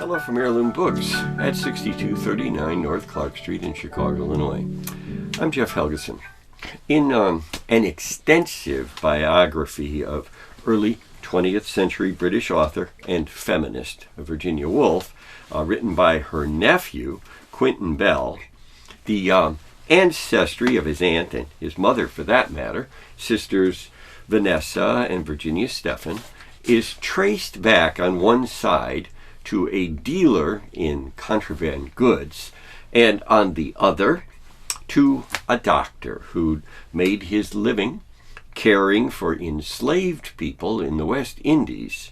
Hello from Heirloom Books at 6239 North Clark Street in Chicago, Illinois. I'm Jeff Helgeson. In an extensive biography of early 20th century British author and feminist Virginia Woolf, written by her nephew, Quentin Bell, the ancestry of his aunt and his mother, for that matter, sisters Vanessa and Virginia Stephen, is traced back on one side to a dealer in contraband goods, and on the other to a doctor who'd made his living caring for enslaved people in the West Indies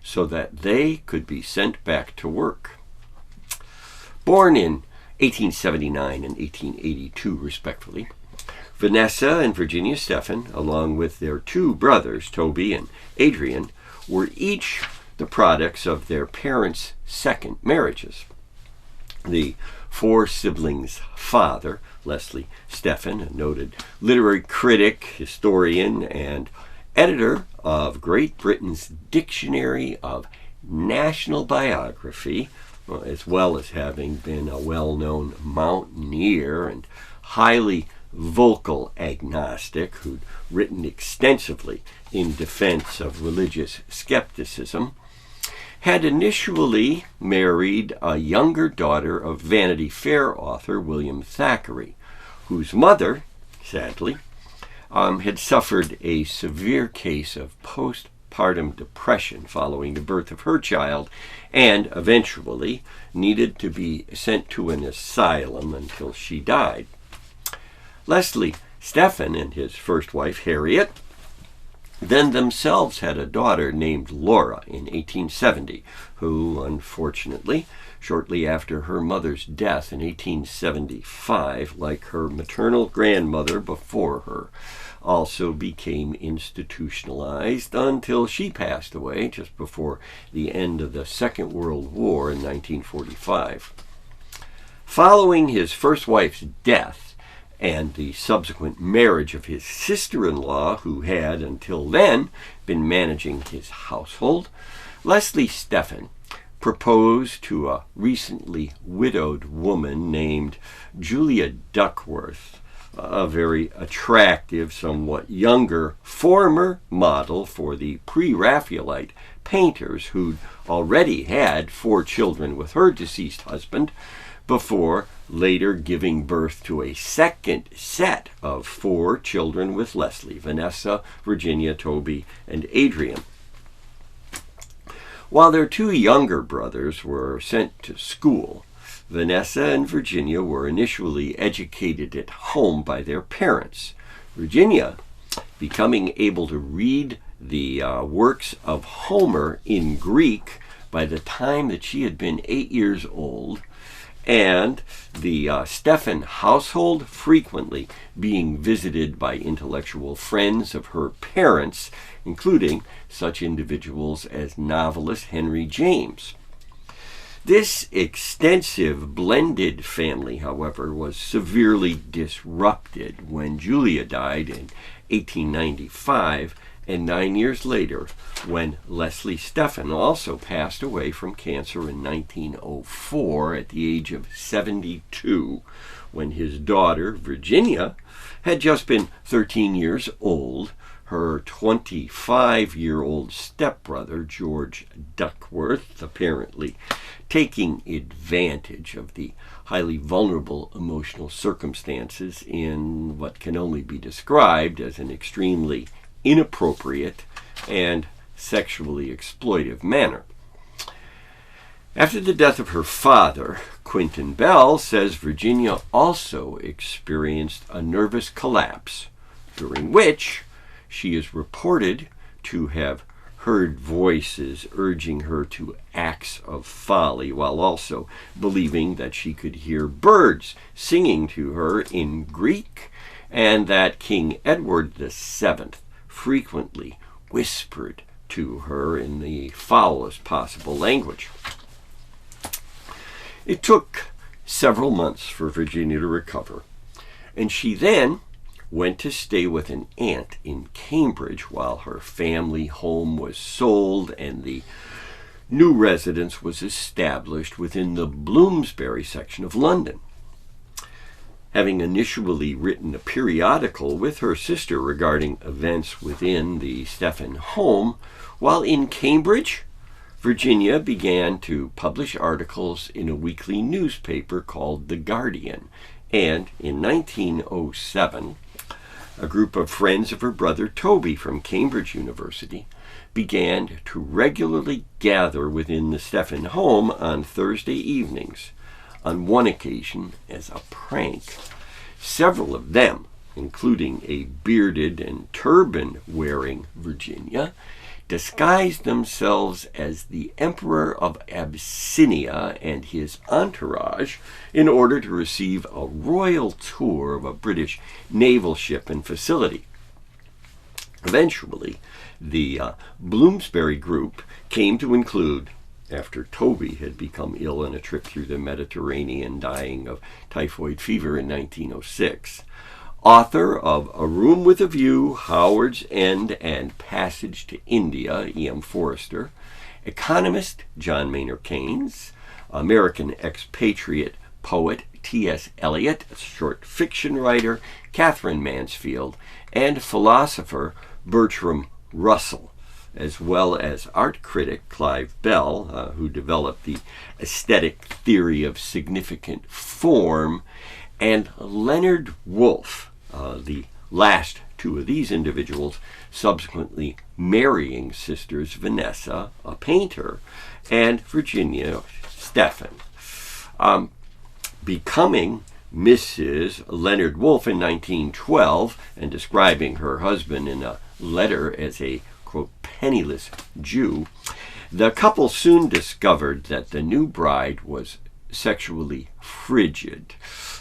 so that they could be sent back to work. Born in 1879 and 1882, respectively, Vanessa and Virginia Stephen, along with their two brothers, Toby and Adrian, were each the products of their parents' second marriages. The four siblings' father, Leslie Stephen, a noted literary critic, historian, and editor of Great Britain's Dictionary of National Biography, as well as having been a well-known mountaineer and highly vocal agnostic who'd written extensively in defense of religious skepticism, had initially married a younger daughter of Vanity Fair author William Thackeray, whose mother, sadly, had suffered a severe case of postpartum depression following the birth of her child and eventually needed to be sent to an asylum until she died. Leslie Stephen and his first wife, Harriet, then themselves had a daughter named Laura in 1870, who, unfortunately, shortly after her mother's death in 1875, like her maternal grandmother before her, also became institutionalized until she passed away just before the end of the Second World War in 1945. Following his first wife's death, and the subsequent marriage of his sister-in-law, who had until then been managing his household, Leslie Stephen proposed to a recently widowed woman named Julia Duckworth, a very attractive, somewhat younger former model for the pre-Raphaelite painters who'd already had 4 children with her deceased husband, before later giving birth to a second set of 4 children with Leslie: Vanessa, Virginia, Toby, and Adrian. While their 2 younger brothers were sent to school, Vanessa and Virginia were initially educated at home by their parents. Virginia, becoming able to read the works of Homer in Greek by the time that she had been 8 years old, and the Stephen household frequently being visited by intellectual friends of her parents, including such individuals as novelist Henry James. This extensive blended family, however, was severely disrupted when Julia died in 1895, and 9 years later, when Leslie Stephen also passed away from cancer in 1904 at the age of 72, when his daughter, Virginia, had just been 13 years old, her 25-year-old stepbrother, George Duckworth, apparently taking advantage of the highly vulnerable emotional circumstances in what can only be described as an extremely inappropriate and sexually exploitive manner. After the death of her father, Quentin Bell says Virginia also experienced a nervous collapse, during which she is reported to have heard voices urging her to acts of folly, while also believing that she could hear birds singing to her in Greek, and that King Edward VII frequently whispered to her in the foulest possible language. It took several months for Virginia to recover, and she then went to stay with an aunt in Cambridge while her family home was sold and the new residence was established within the Bloomsbury section of London. Having initially written a periodical with her sister regarding events within the Stephen home, while in Cambridge, Virginia began to publish articles in a weekly newspaper called The Guardian, and in 1907, a group of friends of her brother Toby from Cambridge University began to regularly gather within the Stephen home on Thursday evenings, on one occasion as a prank. Several of them, including a bearded and turban-wearing Virginia, disguised themselves as the Emperor of Abyssinia and his entourage in order to receive a royal tour of a British naval ship and facility. Eventually, the Bloomsbury group came to include, after Toby had become ill on a trip through the Mediterranean dying of typhoid fever in 1906, author of A Room with a View, Howard's End, and Passage to India, E.M. Forster, economist John Maynard Keynes, American expatriate poet T.S. Eliot, short fiction writer Catherine Mansfield, and philosopher Bertram Russell, as well as art critic Clive Bell, who developed the aesthetic theory of significant form, and Leonard Woolf, the last two of these individuals subsequently marrying sisters Vanessa, a painter, and Virginia Stephen, becoming Mrs. Leonard Woolf in 1912 and describing her husband in a letter as a, quote, penniless Jew. The couple soon discovered that the new bride was sexually frigid,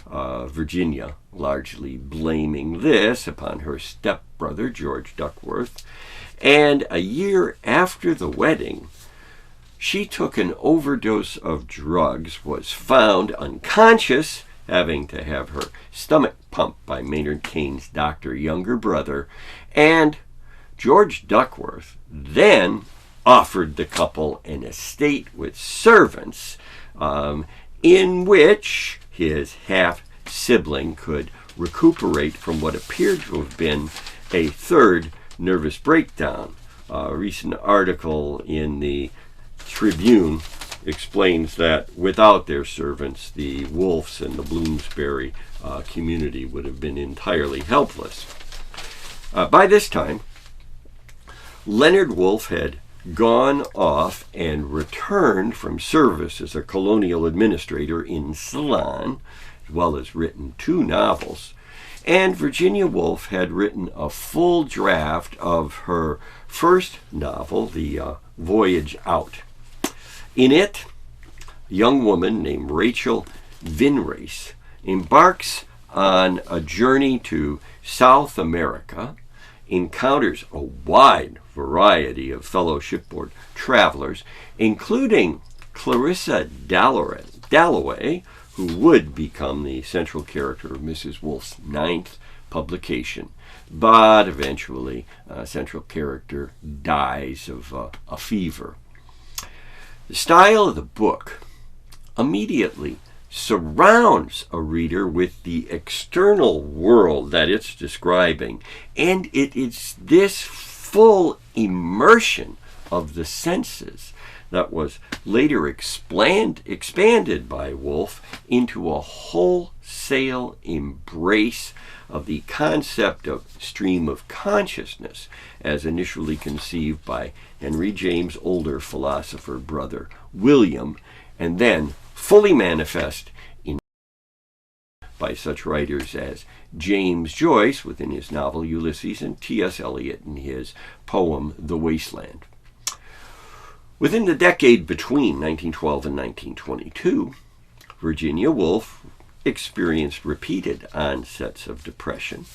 Virginia largely blaming this upon her stepbrother, George Duckworth. And a year after the wedding, she took an overdose of drugs, was found unconscious, having to have her stomach pumped by Maynard Keynes' doctor, younger brother, and George Duckworth then offered the couple an estate with servants, in which his half-sibling could recuperate from what appeared to have been a third nervous breakdown. A recent article in the Tribune explains that without their servants, the Woolfs and the Bloomsbury community would have been entirely helpless. By this time, Leonard Woolf had gone off and returned from service as a colonial administrator in Ceylon, as well as written 2 novels, and Virginia Woolf had written a full draft of her first novel, The Voyage Out. In it, a young woman named Rachel Vinrace embarks on a journey to South America, encounters a wide variety of fellow shipboard travelers, including Clarissa Dalloway, who would become the central character of Mrs. Woolf's 9th publication. But eventually, central character dies of a fever. The style of the book immediately surrounds a reader with the external world that it's describing, and it is this full immersion of the senses that was later expanded by Woolf into a wholesale embrace of the concept of stream of consciousness as initially conceived by Henry James' older philosopher brother William, and then fully manifest in by such writers as James Joyce within his novel Ulysses and T.S. Eliot in his poem The Wasteland. Within the decade between 1912 and 1922, Virginia Woolf experienced repeated onsets of depression,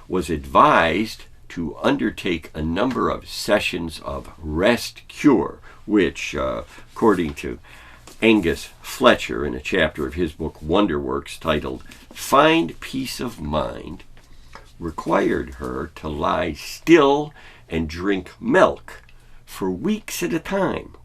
was advised to undertake a number of sessions of rest cure, which, according to Angus Fletcher in a chapter of his book Wonderworks titled Find Peace of Mind, required her to lie still and drink milk for weeks at a time.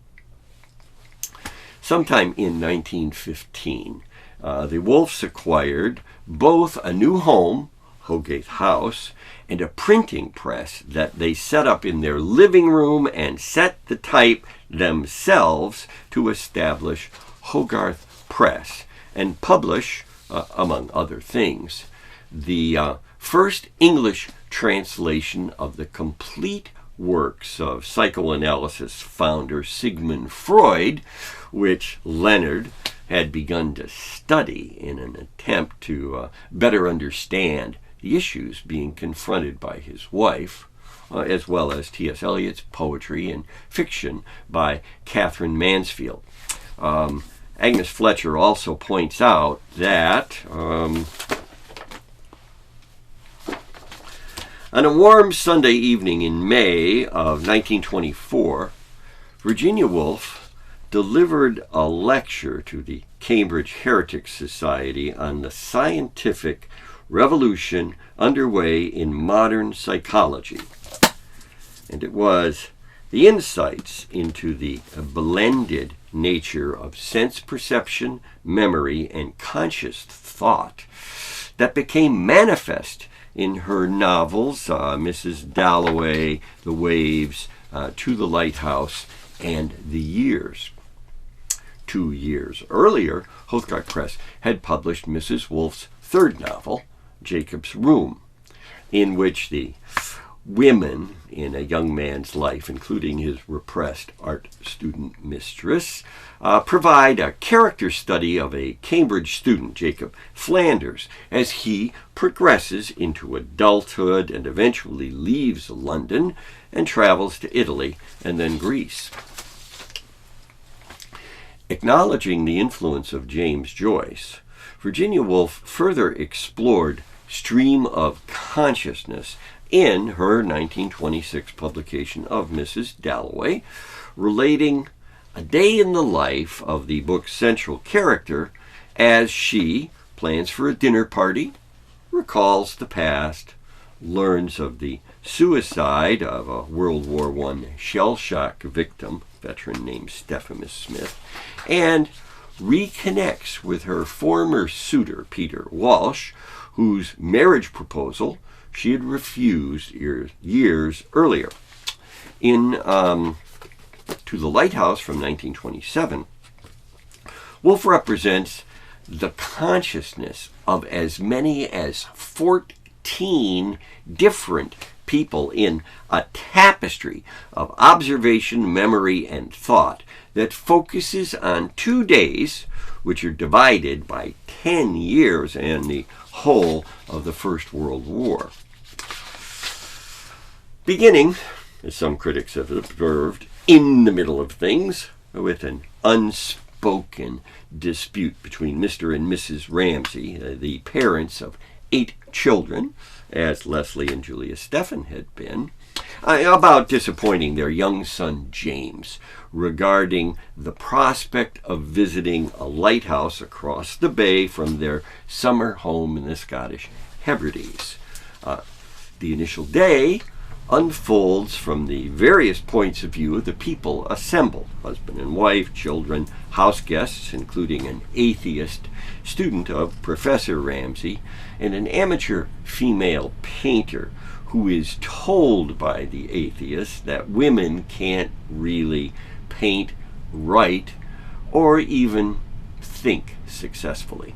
Sometime in 1915, the Woolfs acquired both a new home, Hogarth House, and a printing press that they set up in their living room and set the type themselves to establish Hogarth Press and publish, among other things, the first English translation of the complete works of psychoanalysis founder Sigmund Freud, which Leonard had begun to study in an attempt to better understand the issues being confronted by his wife, as well as T.S. Eliot's poetry and fiction by Catherine Mansfield. Agnes Fletcher also points out that on a warm Sunday evening in May of 1924, Virginia Woolf delivered a lecture to the Cambridge Heretics Society on the scientific revolution underway in modern psychology. And it was the insights into the blended nature of sense perception, memory, and conscious thought that became manifest in her novels, Mrs. Dalloway, The Waves, To the Lighthouse, and The Years. 2 years earlier, Hogarth Press had published Mrs. Woolf's third novel, Jacob's Room, in which the women in a young man's life, including his repressed art student mistress, provide a character study of a Cambridge student, Jacob Flanders, as he progresses into adulthood and eventually leaves London and travels to Italy and then Greece. Acknowledging the influence of James Joyce, Virginia Woolf further explored stream of consciousness in her 1926 publication of Mrs. Dalloway, relating a day in the life of the book's central character as she plans for a dinner party, recalls the past, learns of the suicide of a World War I shell shock victim, veteran named Stephanis Smith, and reconnects with her former suitor, Peter Walsh, whose marriage proposal she had refused years earlier. In To the Lighthouse from 1927, Woolf represents the consciousness of as many as 14 different people in a tapestry of observation, memory, and thought that focuses on 2 days, which are divided by 10 years and the whole of the First World War. Beginning, as some critics have observed, in the middle of things, with an unspoken dispute between Mr. and Mrs. Ramsay, the parents of 8 children, as Leslie and Julia Stephan had been, about disappointing their young son James regarding the prospect of visiting a lighthouse across the bay from their summer home in the Scottish Hebrides. The initial day unfolds from the various points of view of the people assembled, husband and wife, children, house guests, including an atheist student of Professor Ramsay, and an amateur female painter who is told by the atheist that women can't really paint, write, or even think successfully.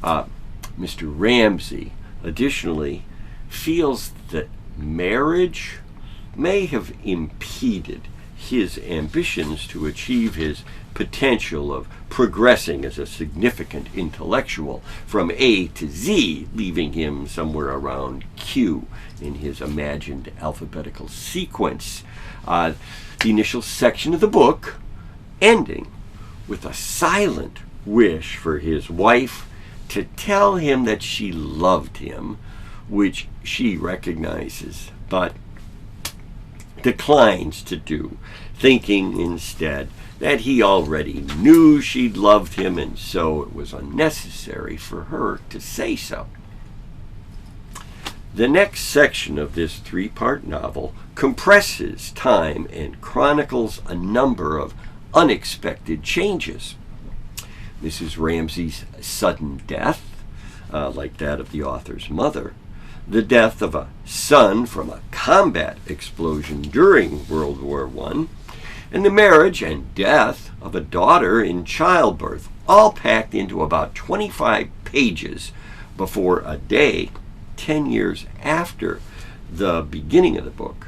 Mr. Ramsay additionally feels that marriage may have impeded his ambitions to achieve his potential of progressing as a significant intellectual from A to Z, leaving him somewhere around Q in his imagined alphabetical sequence. The initial section of the book ending with a silent wish for his wife to tell him that she loved him, which she recognizes but declines to do, thinking instead that he already knew she'd loved him and so it was unnecessary for her to say so. The next section of this 3-part novel compresses time and chronicles a number of unexpected changes. Mrs. Ramsay's sudden death, like that of the author's mother, the death of a son from a combat explosion during World War I, and the marriage and death of a daughter in childbirth, all packed into about 25 pages before a day 10 years after the beginning of the book,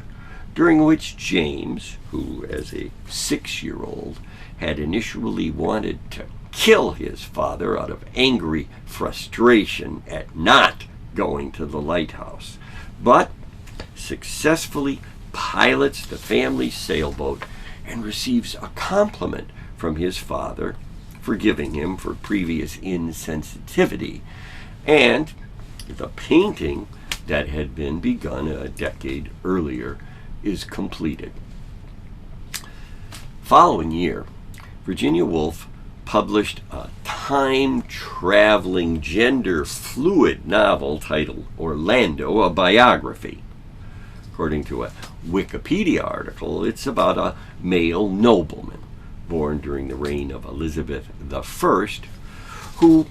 during which James, who as a 6-year-old had initially wanted to kill his father out of angry frustration at not going to the lighthouse, but successfully pilots the family sailboat and receives a compliment from his father, forgiving him for previous insensitivity, and the painting that had been begun a decade earlier is completed. Following year, Virginia Woolf published a time-traveling, gender-fluid novel titled Orlando, a biography. According to a Wikipedia article, it's about a male nobleman born during the reign of Elizabeth I, who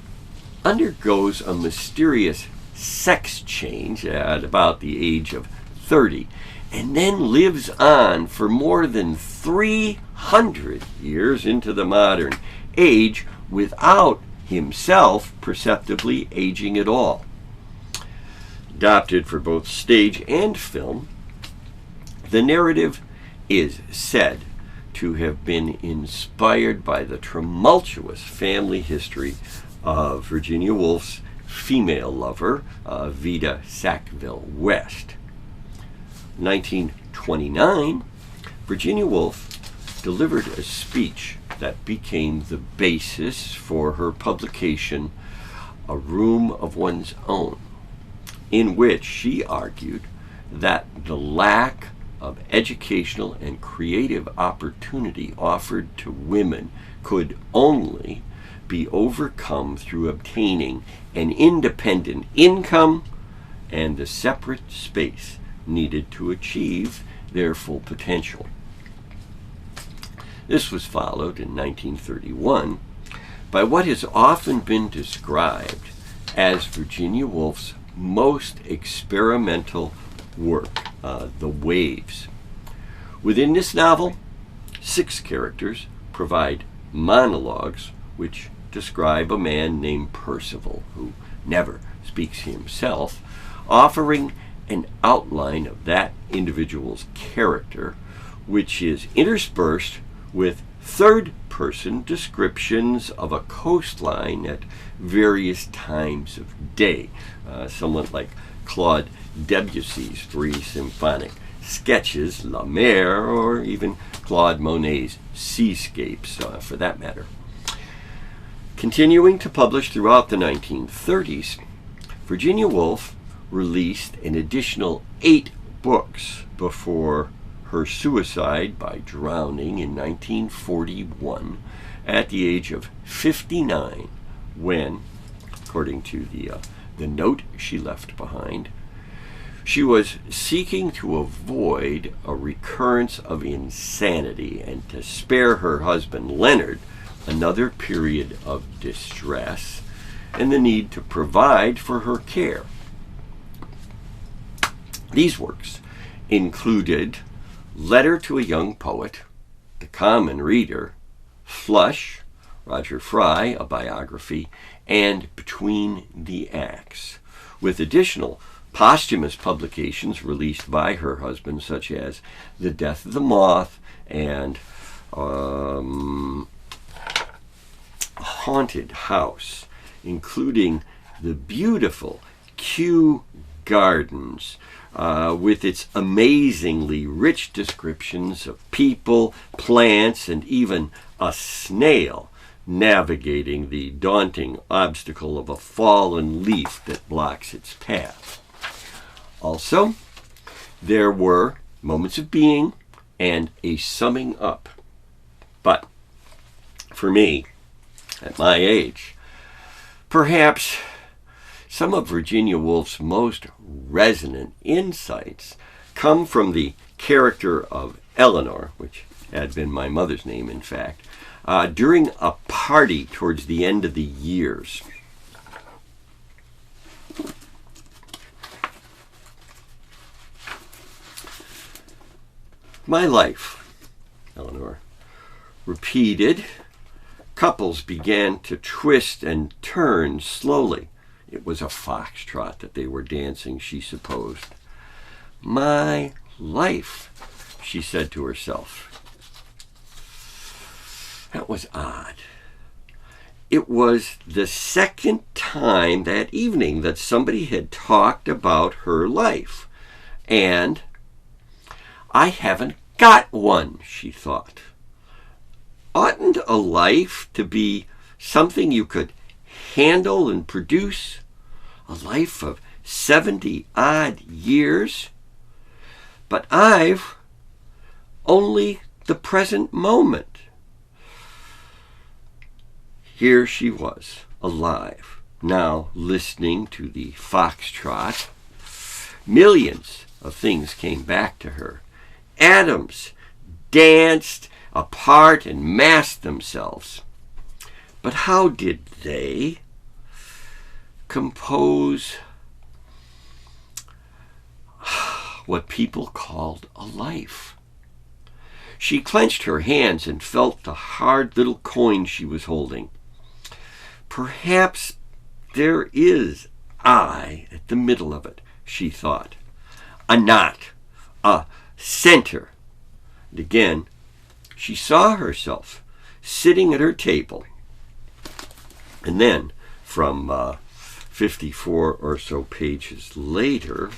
undergoes a mysterious sex change at about the age of 30, and then lives on for more than 300 years into the modern age without himself perceptibly aging at all. Adapted for both stage and film, the narrative is said to have been inspired by the tumultuous family history of Virginia Woolf's female lover, Vida Sackville West. 1929, Virginia Woolf delivered a speech that became the basis for her publication, A Room of One's Own, in which she argued that the lack of educational and creative opportunity offered to women could only be overcome through obtaining an independent income and the separate space needed to achieve their full potential. This was followed in 1931 by what has often been described as Virginia Woolf's most experimental work, The Waves. Within this novel, 6 characters provide monologues which describe a man named Percival, who never speaks himself, offering an outline of that individual's character, which is interspersed with third-person descriptions of a coastline at various times of day, somewhat like Claude Debussy's 3 symphonic sketches, La Mer, or even Claude Monet's Seascapes, for that matter. Continuing to publish throughout the 1930s, Virginia Woolf released an additional 8 books before her suicide by drowning in 1941 at the age of 59, when, according to the note she left behind, she was seeking to avoid a recurrence of insanity and to spare her husband Leonard another period of distress and the need to provide for her care. These works included Letter to a Young Poet, The Common Reader, Flush, Roger Fry, a biography, and Between the Acts, with additional posthumous publications released by her husband, such as The Death of the Moth and Haunted House, including the beautiful Kew Gardens, with its amazingly rich descriptions of people, plants, and even a snail navigating the daunting obstacle of a fallen leaf that blocks its path. Also, there were Moments of Being and A Summing Up. But for me, at my age, perhaps some of Virginia Woolf's most resonant insights come from the character of Eleanor, which had been my mother's name, in fact, during a party towards the end of the years. My life, Eleanor repeated. Couples began to twist and turn slowly. It was a foxtrot that they were dancing, she supposed. My life, she said to herself. That was odd. It was the second time that evening that somebody had talked about her life. And I haven't got one, she thought. Oughtn't a life to be something you could handle and produce? A life of 70-odd years? But I've only the present moment. Here she was, alive, now listening to the foxtrot. Millions of things came back to her. Atoms danced apart and massed themselves. But how did they compose what people called a life? She clenched her hands and felt the hard little coin she was holding. Perhaps there is I at the middle of it, she thought. A knot, a center. And again, she saw herself sitting at her table. And then, from 54 or so pages later,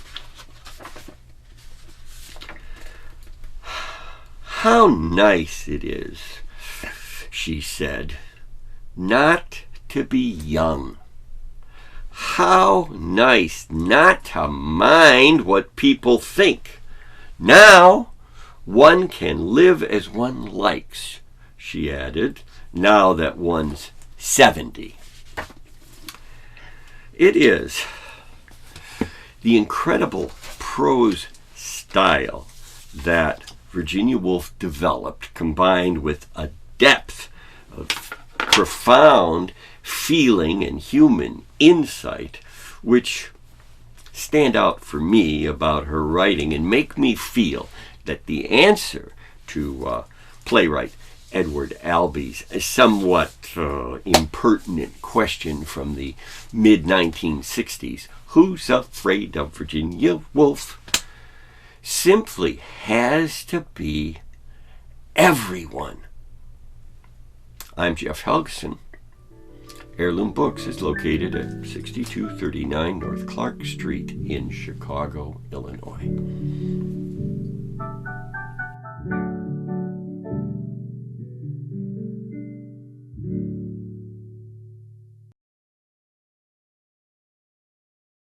how nice it is, she said, not to be young. How nice not to mind what people think. Now one can live as one likes, she added, now that one's 70. It is the incredible prose style that Virginia Woolf developed, combined with a depth of profound feeling and human insight, which stand out for me about her writing and make me feel that the answer to playwright Edward Albee's somewhat impertinent question from the mid-1960s, who's afraid of Virginia Woolf, simply has to be everyone. I'm Jeff Helgeson. Heirloom Books is located at 6239 North Clark Street in Chicago, Illinois.